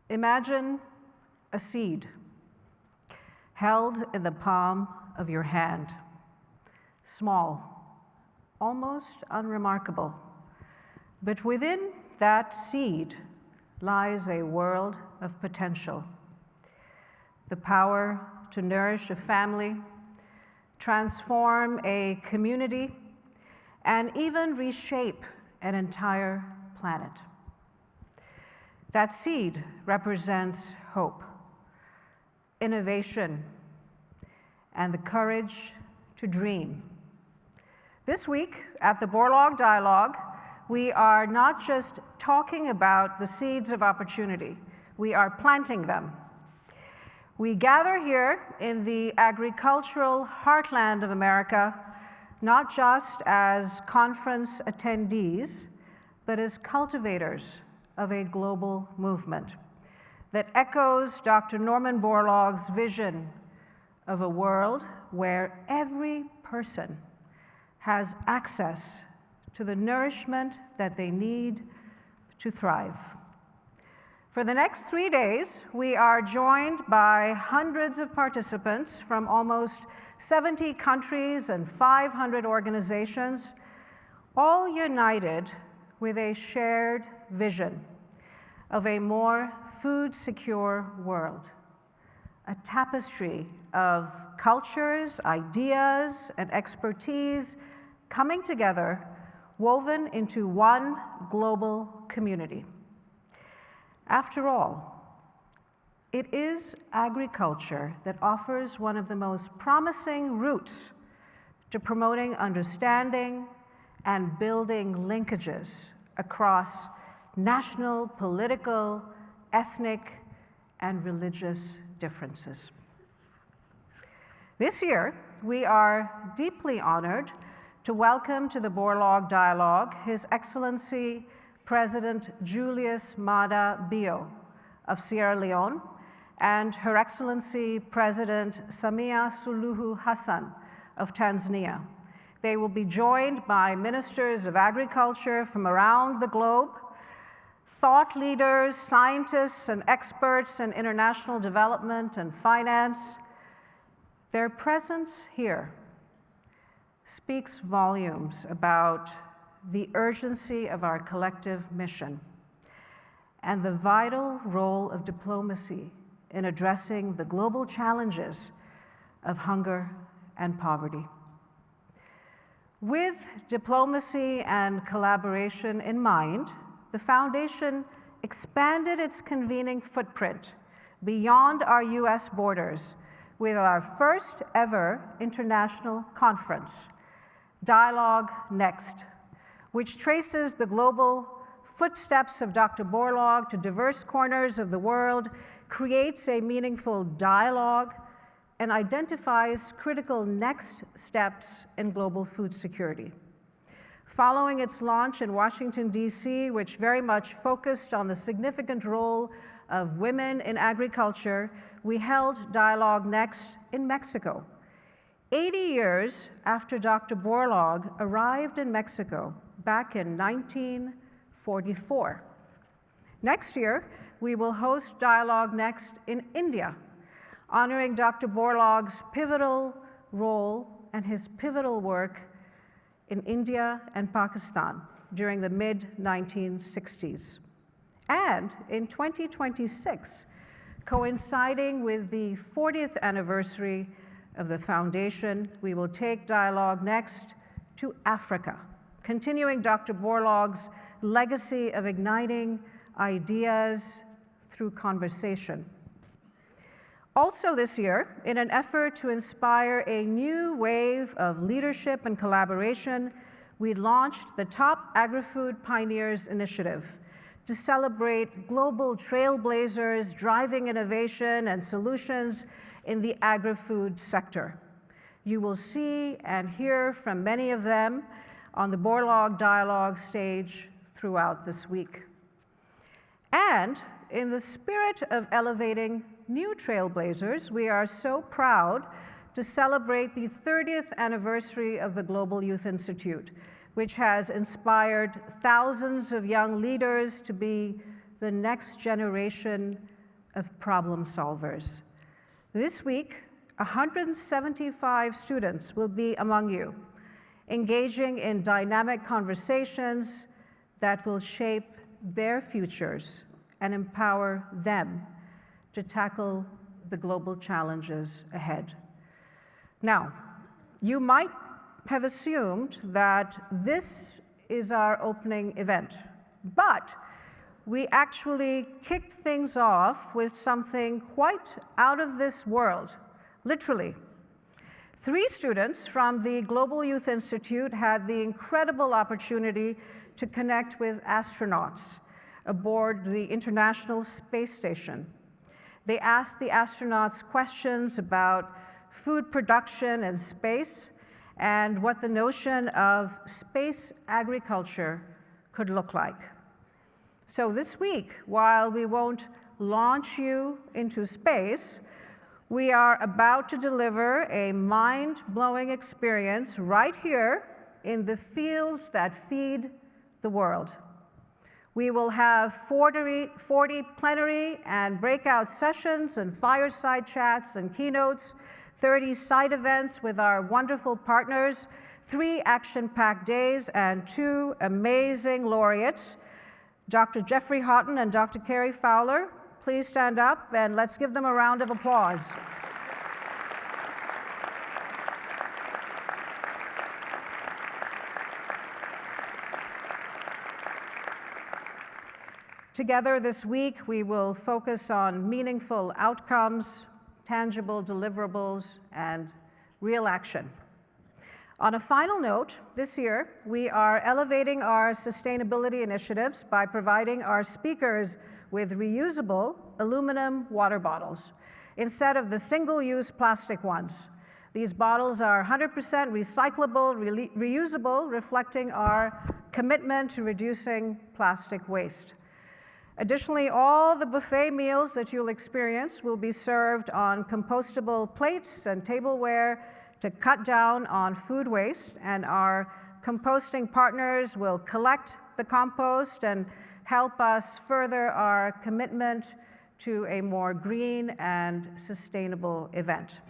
Imagine a seed held in the palm of your hand, small, almost unremarkable. But within that seed lies a world of potential. The power to nourish a family, transform a community, and even reshape an entire planet. That seed represents hope, innovation, and the courage to dream. This week at the Borlaug Dialogue, we are not just talking about the seeds of opportunity, we are planting them. We gather here in the agricultural heartland of America, not just as conference attendees, but as cultivators of a global movement that echoes Dr. Norman Borlaug's vision of a world where every person has access to the nourishment that they need to thrive. For the next 3 days, we are joined by hundreds of participants from almost 70 countries and 500 organizations, all united with a shared vision of a more food-secure world, a tapestry of cultures, ideas, and expertise coming together, woven into one global community. After all, it is agriculture that offers one of the most promising routes to promoting understanding and building linkages across national, political, ethnic, and religious differences. This year, we are deeply honored to welcome to the Borlaug Dialogue His Excellency President Julius Maada Bio of Sierra Leone and Her Excellency President Samia Suluhu Hassan of Tanzania. They will be joined by ministers of agriculture from around the globe, thought leaders, scientists, and experts in international development and finance. Their presence here speaks volumes about the urgency of our collective mission and the vital role of diplomacy in addressing the global challenges of hunger and poverty. With diplomacy and collaboration in mind, the Foundation expanded its convening footprint beyond our US borders with our first ever international conference, Dialogue Next, which traces the global footsteps of Dr. Borlaug to diverse corners of the world, creates a meaningful dialogue, and identifies critical next steps in global food security. Following its launch in Washington, D.C., which very much focused on the significant role of women in agriculture, we held Dialogue Next in Mexico. 80 years after Dr. Borlaug arrived in Mexico back in 1944. Next year, we will host Dialogue Next in India, honoring Dr. Borlaug's pivotal role and his pivotal work in India and Pakistan during the mid-1960s. And in 2026, coinciding with the 40th anniversary of the Foundation, we will take Dialogue Next to Africa, continuing Dr. Borlaug's legacy of igniting ideas through conversation. Also this year, in an effort to inspire a new wave of leadership and collaboration, we launched the Top Agri-Food Pioneers Initiative to celebrate global trailblazers driving innovation and solutions in the agri-food sector. You will see and hear from many of them on the Borlaug Dialogue stage throughout this week. And in the spirit of elevating new trailblazers, we are so proud to celebrate the 30th anniversary of the Global Youth Institute, which has inspired thousands of young leaders to be the next generation of problem solvers. This week, 175 students will be among you, engaging in dynamic conversations that will shape their futures and empower them to tackle the global challenges ahead. Now, you might have assumed that this is our opening event, but we actually kicked things off with something quite out of this world, literally. 3 students from the Global Youth Institute had the incredible opportunity to connect with astronauts aboard the International Space Station. They asked the astronauts questions about food production in space and what the notion of space agriculture could look like. So this week, while we won't launch you into space, we are about to deliver a mind-blowing experience right here in the fields that feed the world. We will have 40 plenary and breakout sessions and fireside chats and keynotes, 30 side events with our wonderful partners, 3 action-packed days, and 2 amazing laureates, Dr. Jeffrey Houghton and Dr. Carrie Fowler. Please stand up and let's give them a round of applause. Together this week, we will focus on meaningful outcomes, tangible deliverables, and real action. On a final note, this year, we are elevating our sustainability initiatives by providing our speakers with reusable aluminum water bottles instead of the single-use plastic ones. These bottles are 100% recyclable, reusable, reflecting our commitment to reducing plastic waste. Additionally, all the buffet meals that you'll experience will be served on compostable plates and tableware to cut down on food waste, and our composting partners will collect the compost and help us further our commitment to a more green and sustainable event.